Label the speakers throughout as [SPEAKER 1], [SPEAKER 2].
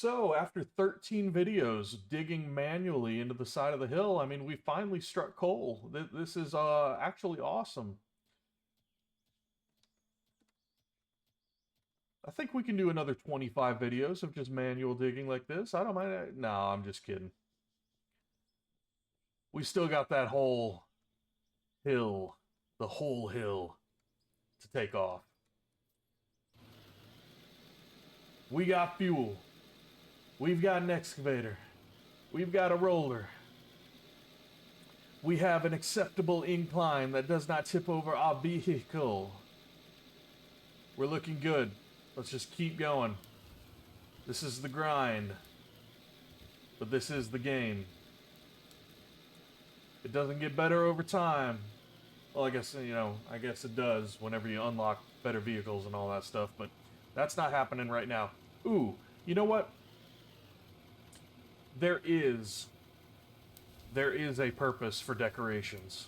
[SPEAKER 1] So, after 13 videos digging manually into the side of the hill, I mean, we finally struck coal. This is actually awesome. I think we can do another 25 videos of just manual digging like this. I don't mind. No, I'm just kidding. We still got that whole hill, the whole hill, to take off. We got fuel. We've got an excavator. We've got a roller. We have an acceptable incline that does not tip over our vehicle. We're looking good. Let's just keep going. This is the grind. But this is the game. It doesn't get better over time. Well, I guess, I guess it does whenever you unlock better vehicles and all that stuff, but that's not happening right now. Ooh, you know what? There is a purpose for decorations.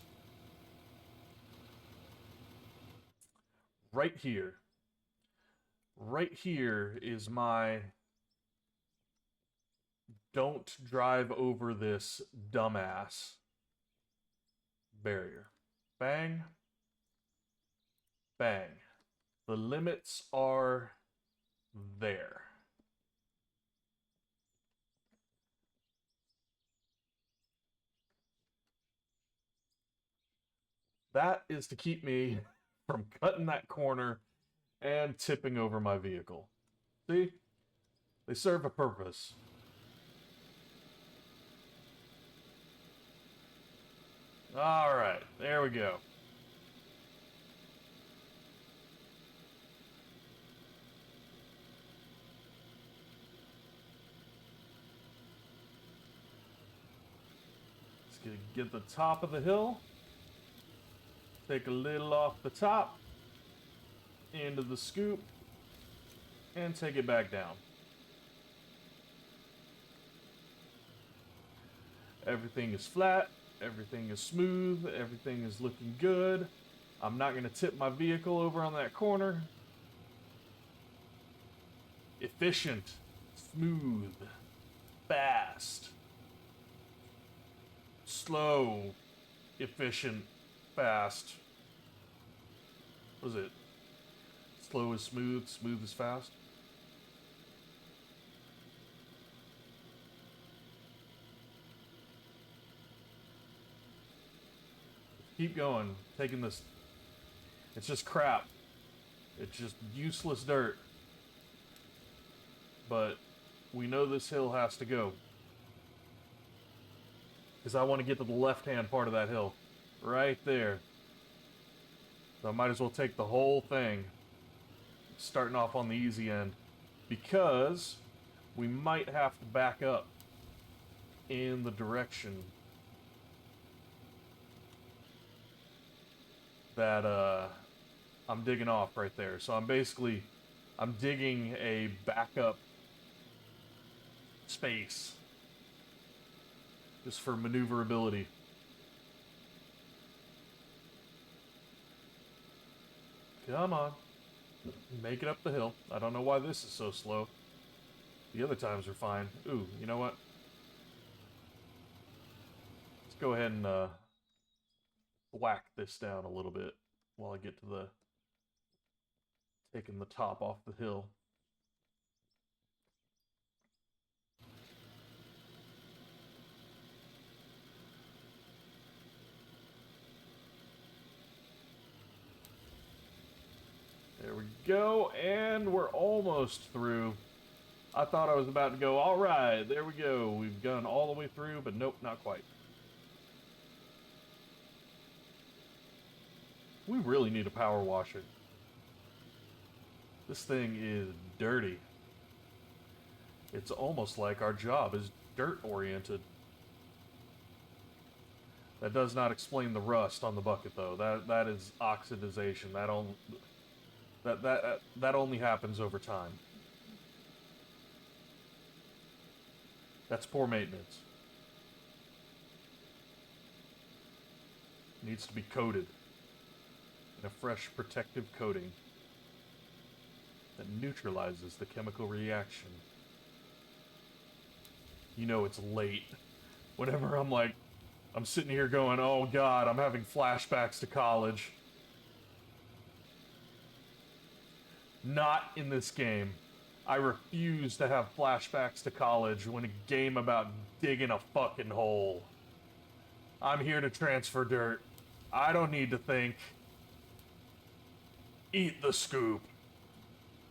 [SPEAKER 1] Right here. Right here is my don't drive over this dumbass barrier. Bang. Bang. The limits are there. That is to keep me from cutting that corner and tipping over my vehicle. See? They serve a purpose. Alright, there we go. Let's get the top of the hill. Take a little off the top. Into the scoop. And take it back down. Everything is flat. Everything is smooth. Everything is looking good. I'm not going to tip my vehicle over on that corner. Efficient. Smooth. Fast. Slow. Efficient. Fast. What is it? Slow is smooth. Smooth is fast. Keep going. Taking this. It's just crap. It's just useless dirt. But we know this hill has to go. Because I want to get to the left-hand part of that hill. Right there. So I might as well take the whole thing. Starting off on the easy end. Because we might have to back up in the direction that I'm digging off right there. So I'm digging a backup space just for maneuverability. Come on. Make it up the hill. I don't know why this is so slow. The other times are fine. Ooh, you know what? Let's go ahead and whack this down a little bit while I get to the taking the top off the hill. There we go, and we're almost through. I thought I was about to go, all right, there we go. We've gone all the way through, but nope, not quite. We really need a power washer. This thing is dirty. It's almost like our job is dirt-oriented. That does not explain the rust on the bucket, though. That is oxidization. That only happens over time. That's poor maintenance. It needs to be coated in a fresh protective coating that neutralizes the chemical reaction. you know it's late. Whenever I'm sitting here going, oh god, I'm having flashbacks to college. Not in this game. I refuse to have flashbacks to college when a game about digging a fucking hole. I'm here to transfer dirt. I don't need to think. Eat the scoop.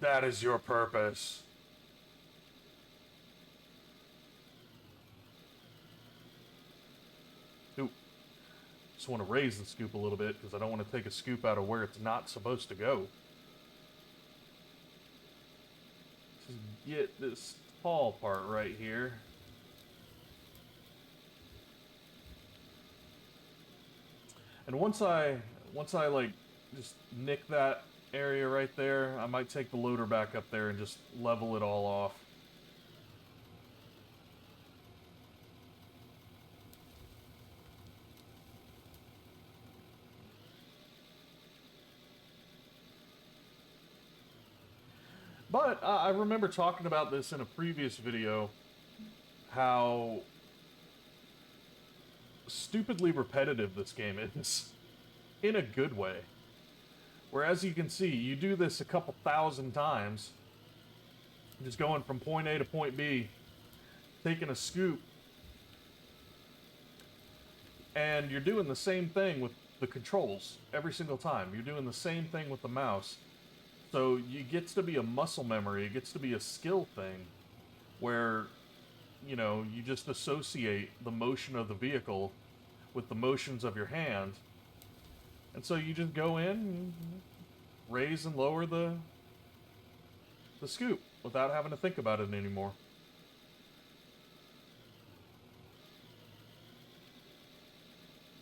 [SPEAKER 1] That is your purpose. Ooh. Just want to raise the scoop a little bit because I don't want to take a scoop out of where it's not supposed to go. Just get this tall part right here. And once I like just nick that area right there, I might take the loader back up there and just level it all off. But I remember talking about this in a previous video, how stupidly repetitive this game is, in a good way. Whereas you can see, you do this a couple thousand times, just going from point A to point B, taking a scoop, and you're doing the same thing with the controls every single time. You're doing the same thing with the mouse. So it gets to be a muscle memory, it gets to be a skill thing, where, you know, you just associate the motion of the vehicle with the motions of your hand. And so you just go in and raise and lower the scoop without having to think about it anymore.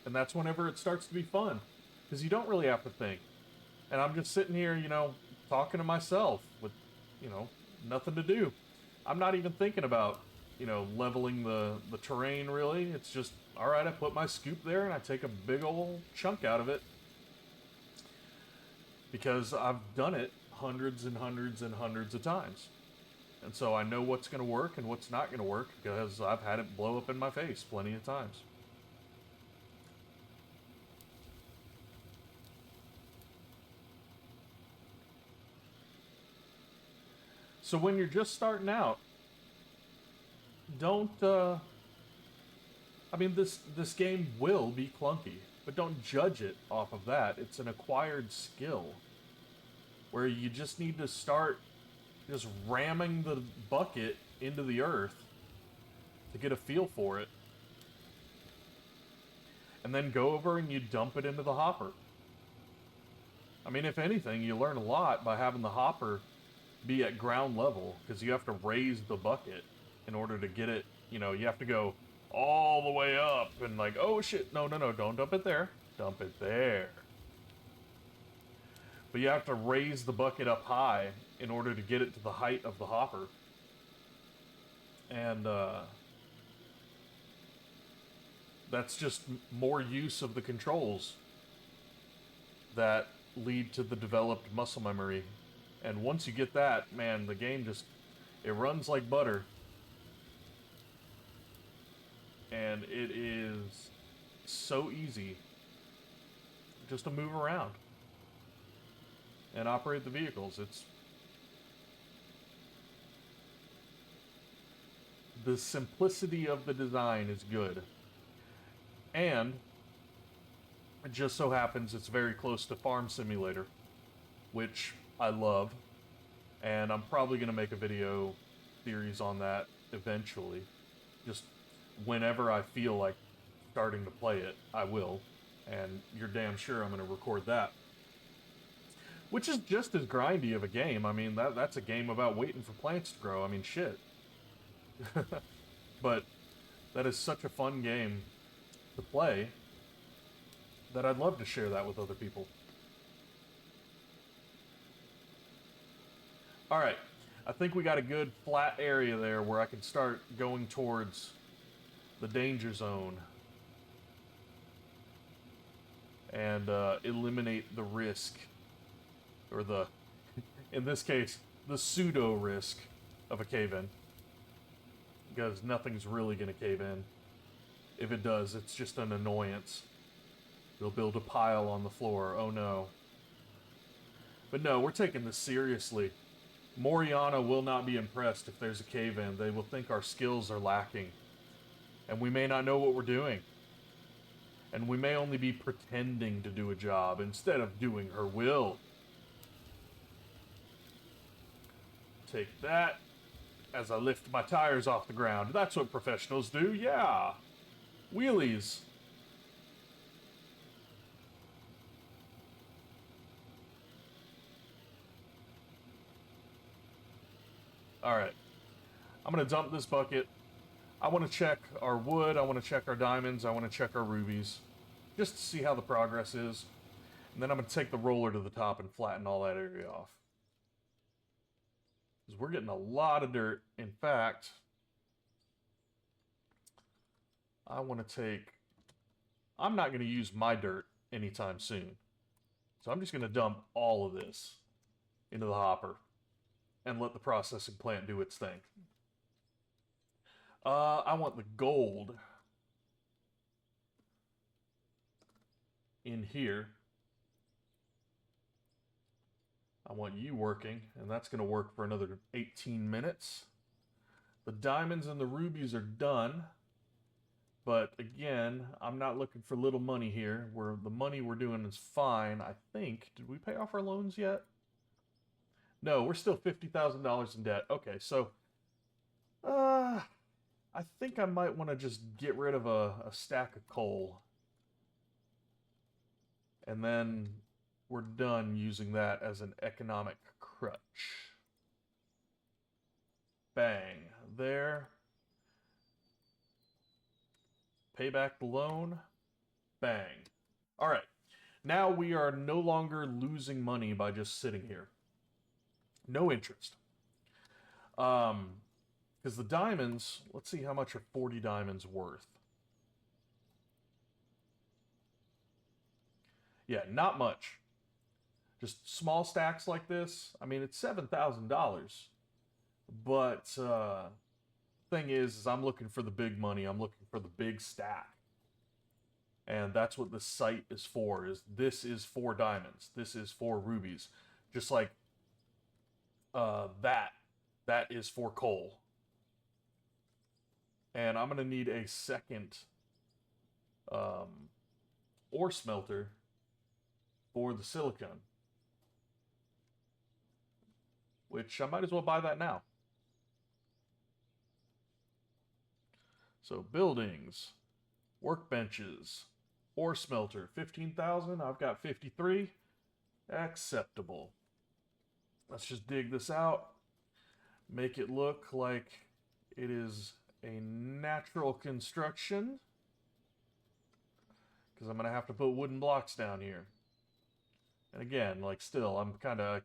[SPEAKER 1] And that's whenever it starts to be fun, because you don't really have to think. And I'm just sitting here, you know, talking to myself with, you know, nothing to do. I'm not even thinking about, you know, leveling the terrain, really. It's just, alright, I put my scoop there and I take a big old chunk out of it. Because I've done it hundreds and hundreds and hundreds of times. And so I know what's going to work and what's not going to work, because I've had it blow up in my face plenty of times. So when you're just starting out, don't, I mean, this game will be clunky, but don't judge it off of that. It's an acquired skill, where you just need to start just ramming the bucket into the earth to get a feel for it. And then go over and you dump it into the hopper. I mean, if anything, you learn a lot by having the hopper be at ground level, because you have to raise the bucket in order to get it. You know, you have to go all the way up and like, oh shit, no, don't dump it there, dump it there. But you have to raise the bucket up high in order to get it to the height of the hopper. And that's just more use of the controls that lead to the developed muscle memory. And once you get that, man, the game just, it runs like butter. And it is so easy just to move around and operate the vehicles. It's the simplicity of the design is good. And it just so happens it's very close to Farm Simulator, which I love, and I'm probably going to make a video series on that eventually. Just whenever I feel like starting to play it, I will, and you're damn sure I'm going to record that. Which is just as grindy of a game. I mean, that's a game about waiting for plants to grow. I mean, shit. But that is such a fun game to play that I'd love to share that with other people. Alright, I think we got a good flat area there where I can start going towards the danger zone and eliminate the risk, or the, in this case, the pseudo risk of a cave-in. because nothing's really going to cave in. If it does, it's just an annoyance. They'll build a pile on the floor. Oh no. But no, we're taking this seriously. Moriana will not be impressed if there's a cave-in. They will think our skills are lacking. And we may not know what we're doing. And we may only be pretending to do a job instead of doing her will. Take that as I lift my tires off the ground. That's what professionals do, yeah. Wheelies. Alright. I'm going to dump this bucket. I want to check our wood, I want to check our diamonds, I want to check our rubies. Just to see how the progress is. And then I'm going to take the roller to the top and flatten all that area off. Because we're getting a lot of dirt. In fact, I want to take... I'm not going to use my dirt anytime soon. So I'm just going to dump all of this into the hopper and let the processing plant do its thing. I want the gold in here. I want you working, and that's going to work for another 18 minutes. The diamonds and the rubies are done. But again, I'm not looking for little money here. The money we're doing is fine, I think. Did we pay off our loans yet? No, we're still $50,000 in debt. Okay, so I think I might want to just get rid of a stack of coal. And then we're done using that as an economic crutch. Bang. There. Pay back the loan. Bang. Alright. Now we are no longer losing money by just sitting here. No interest. Because the diamonds, let's see how much are 40 diamonds worth. Yeah, not much. Just small stacks like this. I mean, it's $7,000. But thing is I'm looking for the big money. I'm looking for the big stack. And that's what the site is for. This is for diamonds. This is for rubies. Just like that is for coal. And I'm gonna need a second ore smelter for the silicon, which I might as well buy that now. So buildings, workbenches, ore smelter, 15,000. I've got 53. Acceptable. Let's just dig this out. Make it look like it is a natural construction. Because I'm going to have to put wooden blocks down here. And again, like still, I'm kind of...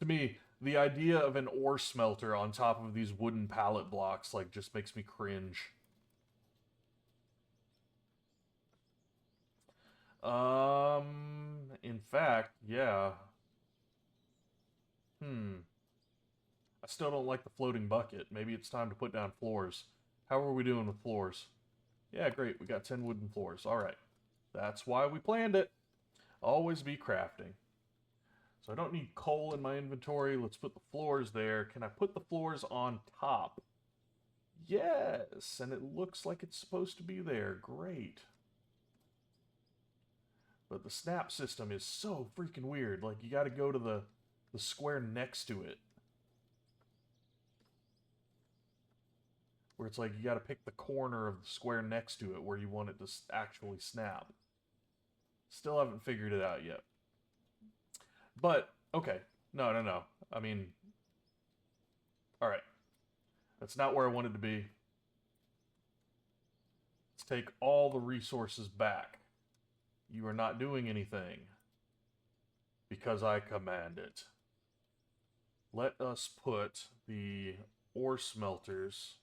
[SPEAKER 1] To me, the idea of an ore smelter on top of these wooden pallet blocks like just makes me cringe. In fact, yeah. I still don't like the floating bucket. Maybe it's time to put down floors. How are we doing with floors? Yeah, great. We got 10 wooden floors. All right. That's why we planned it. Always be crafting. So I don't need coal in my inventory. Let's put the floors there. Can I put the floors on top? Yes, and it looks like it's supposed to be there. Great. But the snap system is so freaking weird. Like, you got to go to the square next to it. Where it's like you got to pick the corner of the square next to it where you want it to actually snap. Still haven't figured it out yet. But, okay. No. I mean, alright. That's not where I wanted to be. Let's take all the resources back. You are not doing anything. Because I command it. Let us put the ore smelters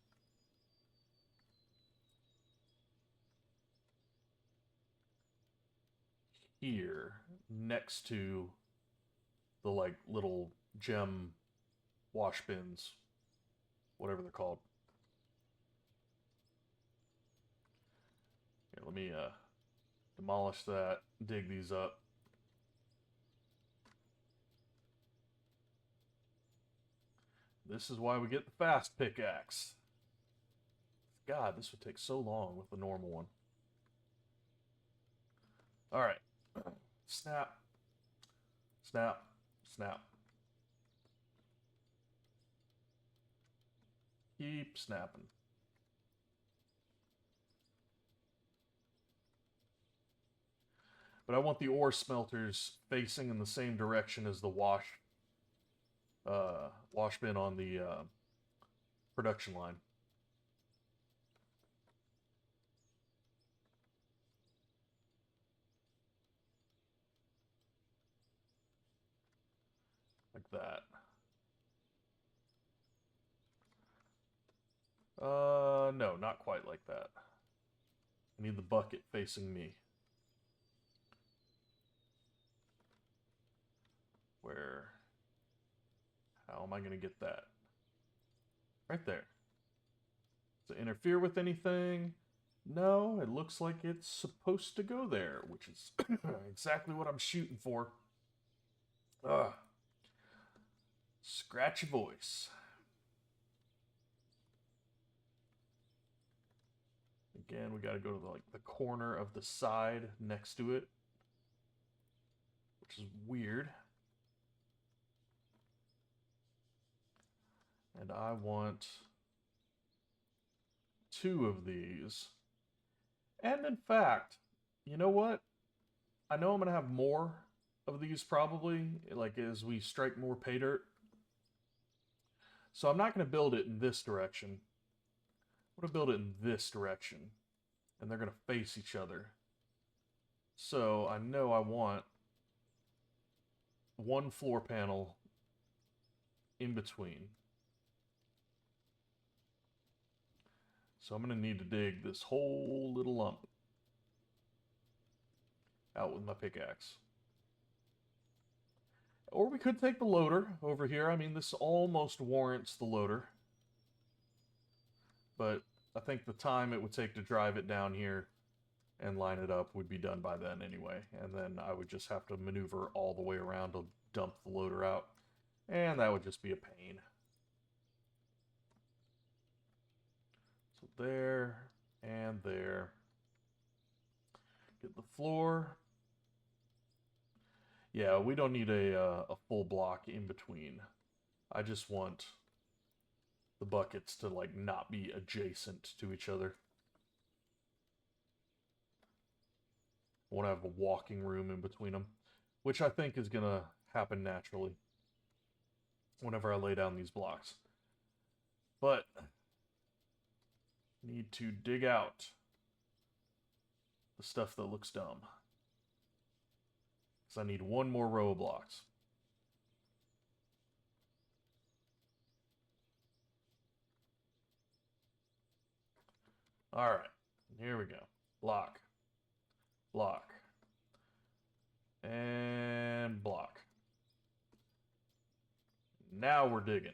[SPEAKER 1] here next to the like little gem wash bins, whatever they're called. Here, let me demolish that, dig these up. This is why we get the fast pickaxe. God, this would take so long with the normal one. Alright. Snap. Snap. Snap. Keep snapping. But I want the ore smelters facing in the same direction as the wash bin on the production line. Like that. No, not quite like that. I need the bucket facing me. Where? How am I going to get that? Right there. Does it interfere with anything? No, it looks like it's supposed to go there, which is exactly what I'm shooting for. Scratchy voice. Again, we got to go to the corner of the side next to it, which is weird. And I want 2 of these. And in fact, you know what? I know I'm going to have more of these probably, like as we strike more pay dirt. So I'm not going to build it in this direction. I'm going to build it in this direction. And they're going to face each other. So I know I want 1 floor panel in between. So I'm going to need to dig this whole little lump out with my pickaxe. Or we could take the loader over here. I mean, this almost warrants the loader. But I think the time it would take to drive it down here and line it up would be done by then anyway. And then I would just have to maneuver all the way around to dump the loader out. And that would just be a pain. So there and there. Get the floor. Yeah, we don't need a full block in between. I just want the buckets to like not be adjacent to each other. I want to have a walking room in between them, which I think is going to happen naturally whenever I lay down these blocks. But need to dig out the stuff that looks dumb. Because I need 1 more row of blocks. Alright, here we go. Block. Block. And block. Now we're digging.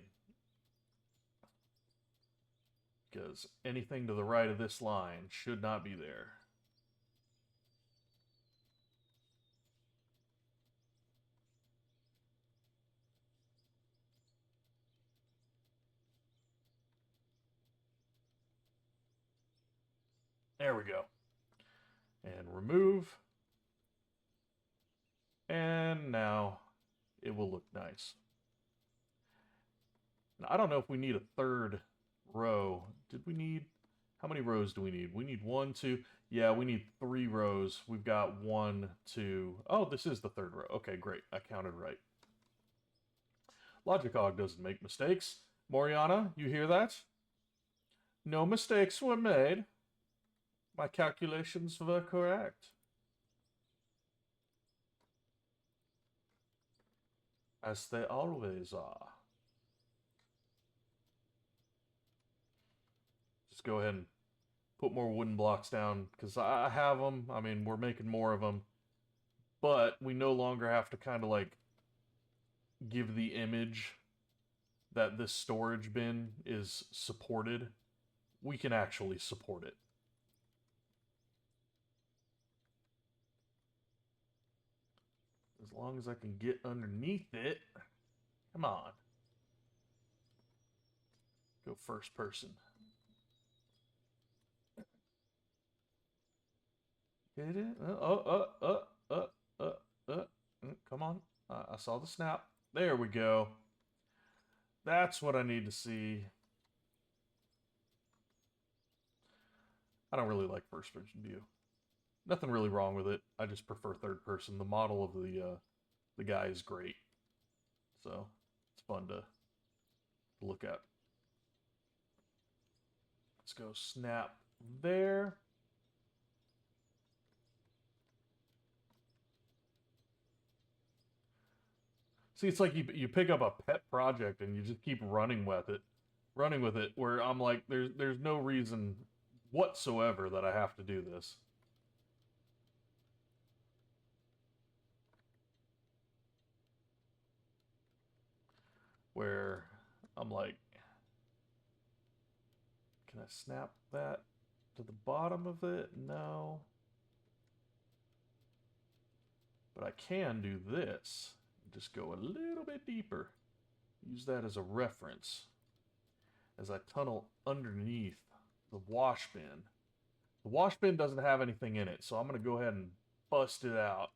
[SPEAKER 1] Because anything to the right of this line should not be there. There we go. And remove. And now it will look nice. Now, I don't know if we need a 3rd row. Did we need... How many rows do we need? We need 1, 2... Yeah, we need 3 rows. We've got 1, 2... Oh, this is the 3rd row. Okay, great. I counted right. Logicog doesn't make mistakes. Moriana, you hear that? No mistakes were made. My calculations were correct. As they always are. Just go ahead and put more wooden blocks down, because I have them. I mean, we're making more of them. But we no longer have to kind of like give the image that this storage bin is supported. We can actually support it. As long as I can get underneath it. Come on. Go first person. Hit it. Come on. I saw the snap. There we go. That's what I need to see. I don't really like first person view. Nothing really wrong with it. I just prefer third person. The model of the guy is great. So it's fun to look at. Let's go snap there. See, it's like you pick up a pet project and you just keep running with it. Where I'm like, there's no reason whatsoever that I have to do this. Where I'm like, can I snap that to the bottom of it? No. But I can do this. Just go a little bit deeper. Use that as a reference as I tunnel underneath the wash bin. The wash bin doesn't have anything in it, so I'm going to go ahead and bust it out.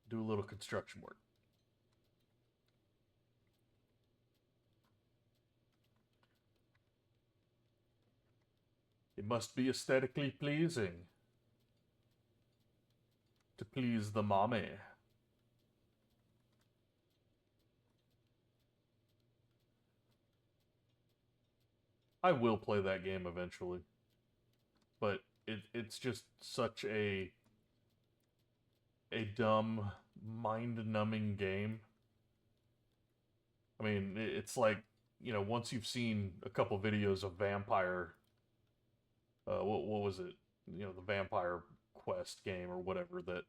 [SPEAKER 1] Do a little construction work. It must be aesthetically pleasing to please the mommy. I will play that game eventually, but it's just such a dumb, mind-numbing game. I mean, it's like, you know, once you've seen a couple videos of vampire, what was it? You know, the Vampire Quest game or whatever that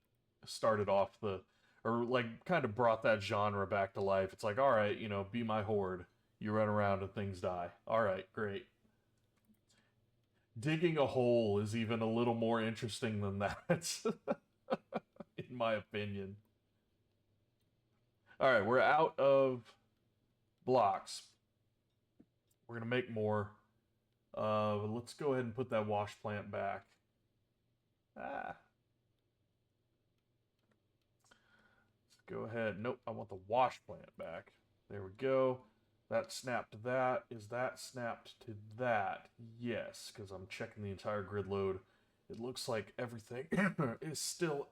[SPEAKER 1] started off or like kind of brought that genre back to life. It's like, all right, you know, be my horde. You run around and things die. All right, great. Digging a hole is even a little more interesting than that, in my opinion. All right, we're out of blocks. We're gonna make more. Let's go ahead and put that wash plant back. Let's go ahead. Nope, I want the wash plant back. There we go. That snapped to that. Is that snapped to that? Yes, because I'm checking the entire grid load. It looks like everything is still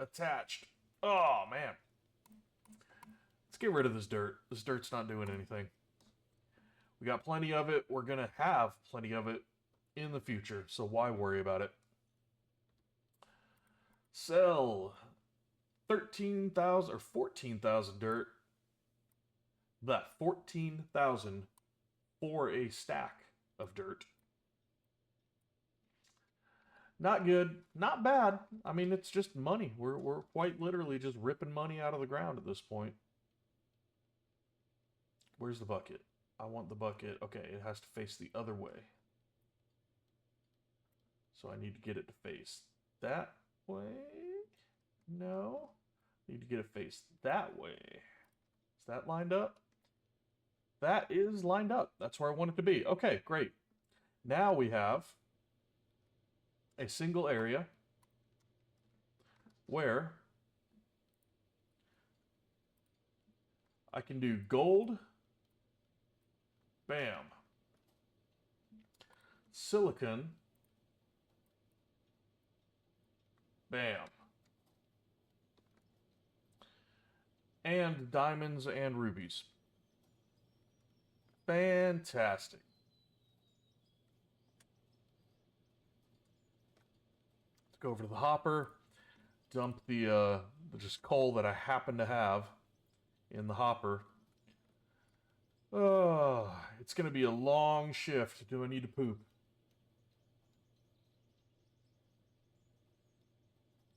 [SPEAKER 1] attached. Oh, man. Let's get rid of this dirt. This dirt's not doing anything. We got plenty of it. We're going to have plenty of it in the future, so why worry about it? Sell 13,000 or 14,000 dirt. That 14,000 for a stack of dirt. Not good, not bad. I mean, it's just money. We're quite literally just ripping money out of the ground at this point. Where's the bucket? I want the bucket. Okay, it has to face the other way. So I need to get it to face that way. No. Need to get it faced that way. Is that lined up? That is lined up. That's where I want it to be. Okay, great. Now we have a single area where I can do gold, bam, silicon, bam, and diamonds and rubies. Fantastic. Let's go over to the hopper, dump the just coal that I happen to have in the hopper. Oh, it's going to be a long shift. Do I need to poop?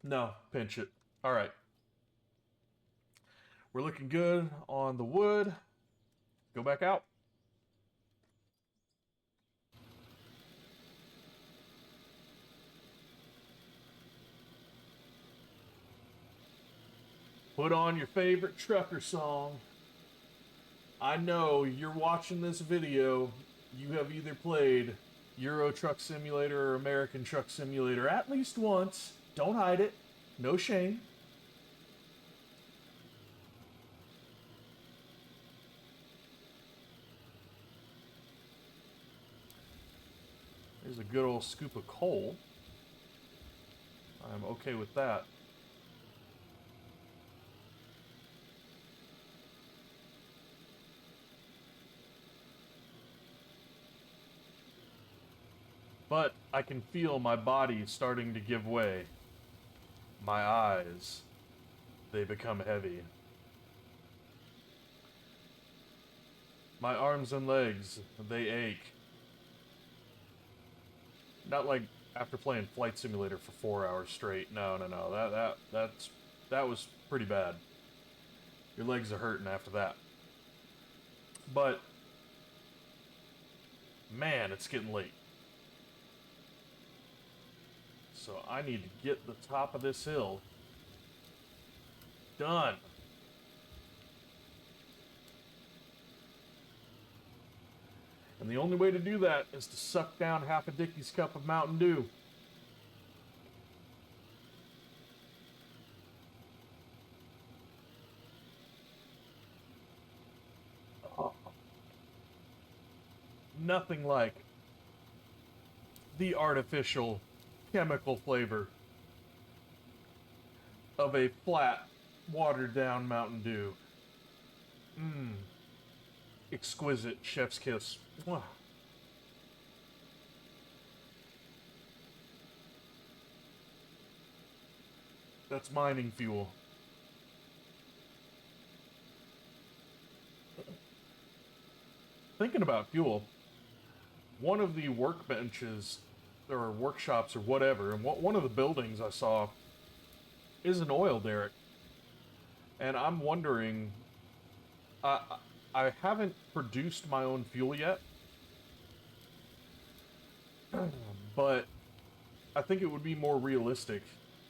[SPEAKER 1] No, pinch it. All right. We're looking good on the wood. Go back out. Put on your favorite trucker song. I know you're watching this video. You have either played Euro Truck Simulator or American Truck Simulator at least once. Don't hide it. No shame. There's a good old scoop of coal. I'm okay with that. But I can feel my body starting to give way. My eyes, they become heavy. My arms and legs, they ache. Not like after playing Flight Simulator for 4 hours straight. No. That was pretty bad. Your legs are hurting after that. But man, it's getting late. So I need to get the top of this hill done. And the only way to do that is to suck down half a Dickie's cup of Mountain Dew. Oh. Nothing like the artificial chemical flavor of a flat, watered down Mountain Dew. Mmm. Exquisite chef's kiss. Mwah. That's mining fuel. Thinking about fuel, one of the workbenches or workshops or whatever, and one of the buildings I saw is an oil derrick. And I'm wondering, I haven't produced my own fuel yet, but I think it would be more realistic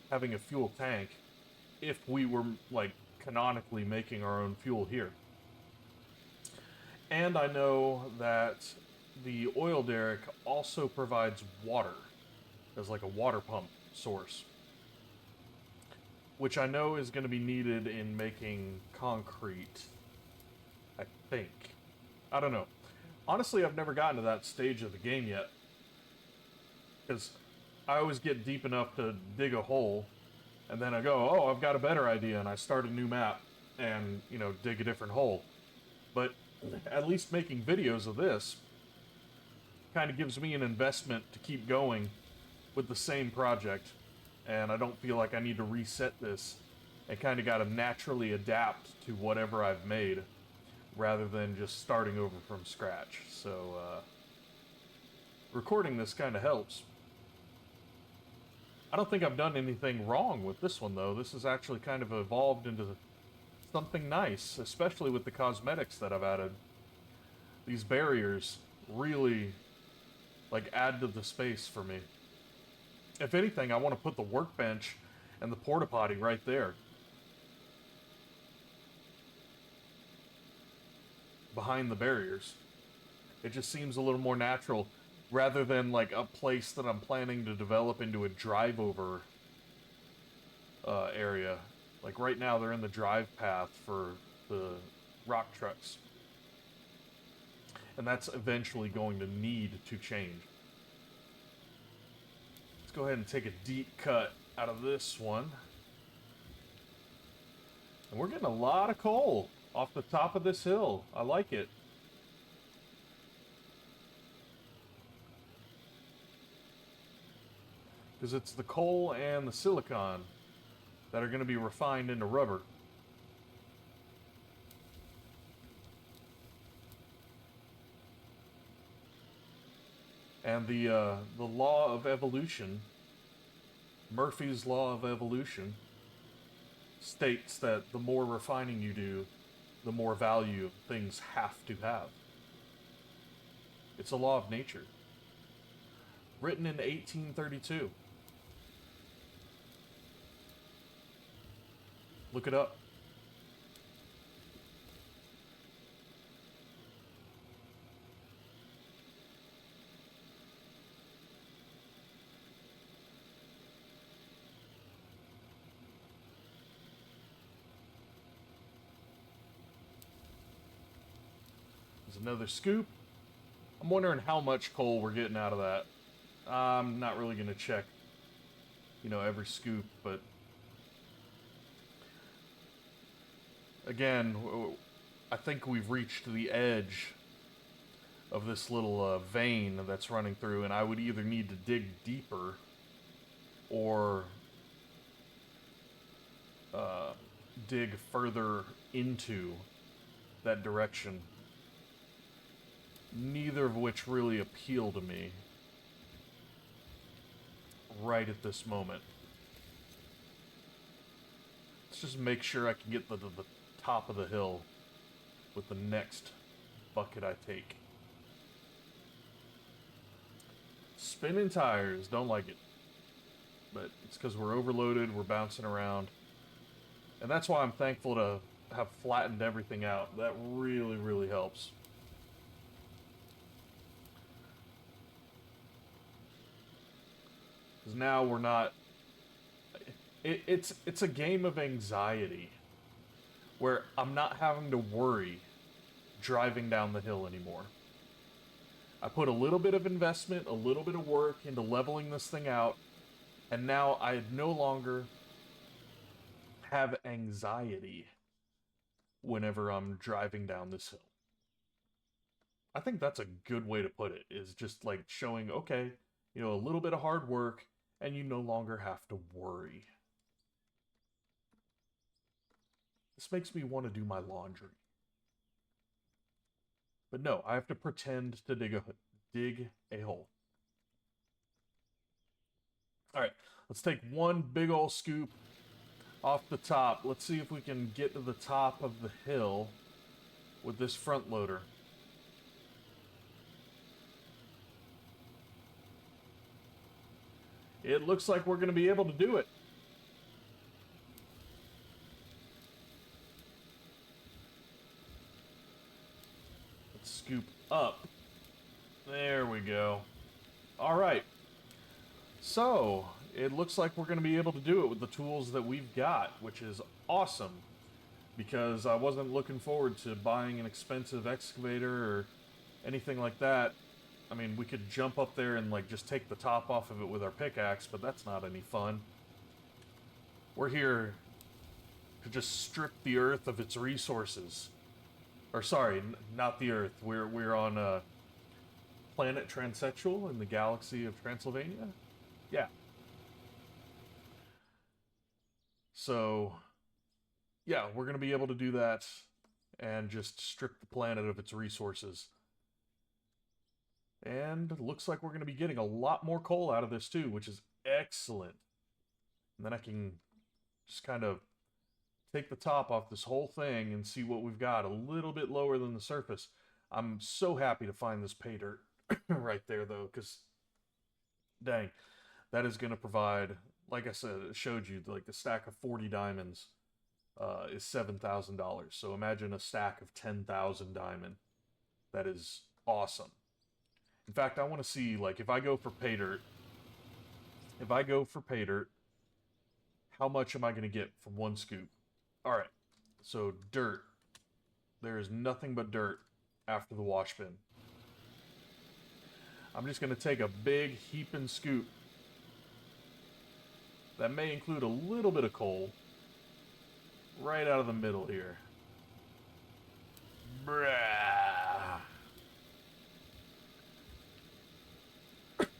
[SPEAKER 1] having a fuel tank if we were, like, canonically making our own fuel here. And I know that the oil derrick also provides water as like a water pump source, which I know is going to be needed in making concrete, I think. I don't know. Honestly, I've never gotten to that stage of the game yet, because I always get deep enough to dig a hole, and then I go, oh, I've got a better idea, and I start a new map and, you know, dig a different hole. But at least making videos of this kind of gives me an investment to keep going with the same project, and I don't feel like I need to reset this. I kind of got to naturally adapt to whatever I've made rather than just starting over from scratch. So recording this kind of helps. I don't think I've done anything wrong with this one, though. This has actually kind of evolved into something nice, especially with the cosmetics that I've added. These barriers really, like, add to the space for me. If anything, I want to put the workbench and the porta potty right there, behind the barriers. It just seems a little more natural, rather than like a place that I'm planning to develop into a drive-over area. Like right now, they're in the drive path for the rock trucks, and that's eventually going to need to change. Let's go ahead and take a deep cut out of this one. And we're getting a lot of coal off the top of this hill. I like it. Because it's the coal and the silicon that are going to be refined into rubber. And the law of evolution, Murphy's law of evolution, states that the more refining you do, the more value things have to have. It's a law of nature. Written in 1832. Look it up. There's another scoop. I'm wondering how much coal we're getting out of that. I'm not really going to check, you know, every scoop, but again, I think we've reached the edge of this little vein that's running through, and I would either need to dig deeper or dig further into that direction. Neither of which really appeal to me right at this moment. Let's just make sure I can get to the top of the hill with the next bucket I take. Spinning tires, don't like it. But it's because we're overloaded, we're bouncing around. And that's why I'm thankful to have flattened everything out. That really, really helps. Because now we're not... It's a game of anxiety. Where I'm not having to worry driving down the hill anymore. I put a little bit of investment, a little bit of work into leveling this thing out. And now I no longer have anxiety whenever I'm driving down this hill. I think that's a good way to put it, is just like showing, okay, you know, a little bit of hard work, and you no longer have to worry. This makes me want to do my laundry. But no, I have to pretend to dig a hole. Alright, let's take one big ol' scoop off the top. Let's see if we can get to the top of the hill with this front loader. It looks like we're going to be able to do it. Let's scoop up. There we go. Alright. So, it looks like we're going to be able to do it with the tools that we've got, which is awesome. Because I wasn't looking forward to buying an expensive excavator or anything like that. I mean, we could jump up there and like just take the top off of it with our pickaxe, but that's not any fun. We're here to just strip the earth of its resources. Or sorry, not the earth. We're on planet Transsexual in the galaxy of Transylvania. Yeah. So, yeah, we're going to be able to do that and just strip the planet of its resources. And it looks like we're going to be getting a lot more coal out of this too, which is excellent. And then I can just kind of take the top off this whole thing and see what we've got a little bit lower than the surface. I'm so happy to find this pay dirt right there though, because dang, that is going to provide, like I said, it showed you, like the stack of 40 diamonds is $7,000. So imagine a stack of 10,000 diamond. That is awesome. In fact, I want to see, like, if I go for pay dirt, how much am I going to get from one scoop? Alright, so dirt. There is nothing but dirt after the wash bin. I'm just going to take a big heaping scoop. That may include a little bit of coal. Right out of the middle here. Brah.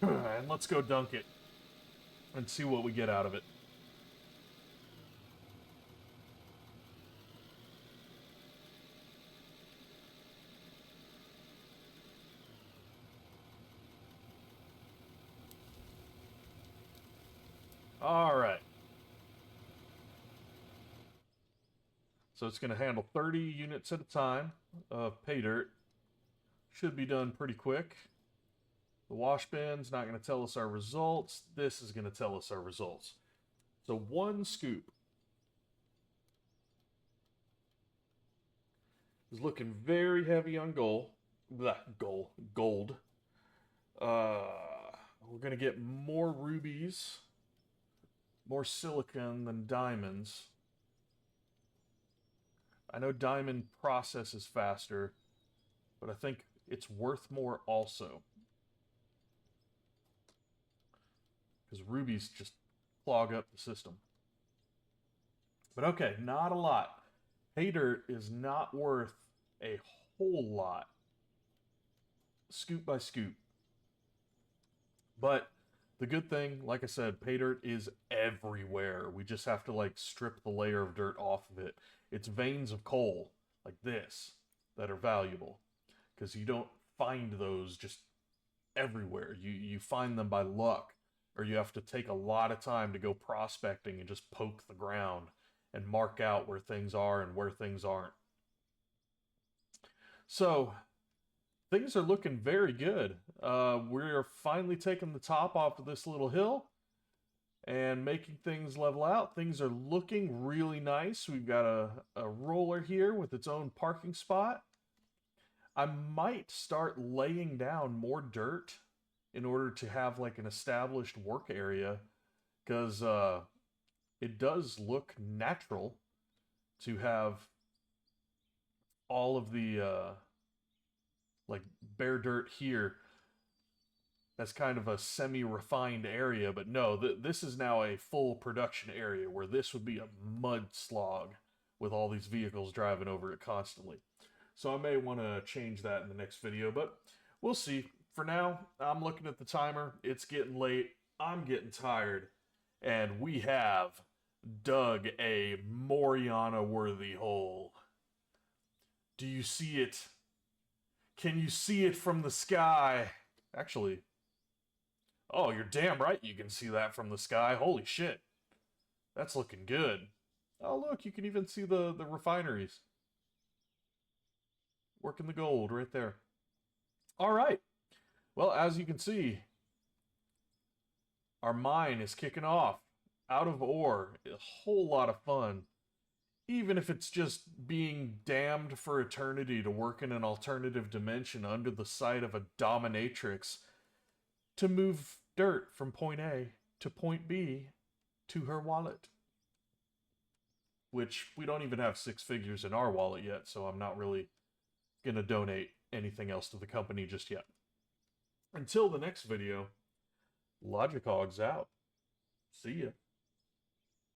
[SPEAKER 1] And let's go dunk it and see what we get out of it. Alright. So it's going to handle 30 units at a time of pay dirt. Should be done pretty quick. The wash bin's not going to tell us our results. This is going to tell us our results. So one scoop is looking very heavy on gold. Gold. We're going to get more rubies, more silicon than diamonds. I know diamond processes faster, but I think it's worth more also. Because rubies just clog up the system. But okay, not a lot. Pay dirt is not worth a whole lot. Scoop by scoop. But the good thing, like I said, pay dirt is everywhere. We just have to like strip the layer of dirt off of it. It's veins of coal, like this, that are valuable. Because you don't find those just everywhere. You find them by luck, or you have to take a lot of time to go prospecting and just poke the ground and mark out where things are and where things aren't. So things are looking very good. We're finally taking the top off of this little hill and making things level out. Things are looking really nice. We've got a roller here with its own parking spot. I might start laying down more dirt in order to have like an established work area, because it does look natural to have all of the like bare dirt here as kind of a semi-refined area, but no, this is now a full production area where this would be a mud slog with all these vehicles driving over it constantly. So I may want to change that in the next video, but we'll see. For now, I'm looking at the timer. It's getting late. I'm getting tired. And we have dug a Moriana-worthy hole. Do you see it? Can you see it from the sky? Actually, oh, you're damn right you can see that from the sky. Holy shit. That's looking good. Oh, look, you can even see the refineries. Working the gold right there. All right. Well, as you can see, our mine is kicking off. Out of ore. A whole lot of fun. Even if it's just being damned for eternity to work in an alternative dimension under the sight of a dominatrix to move dirt from point A to point B to her wallet. Which we don't even have 6 figures in our wallet yet, so I'm not really going to donate anything else to the company just yet. Until the next video, Logicog's out. See ya.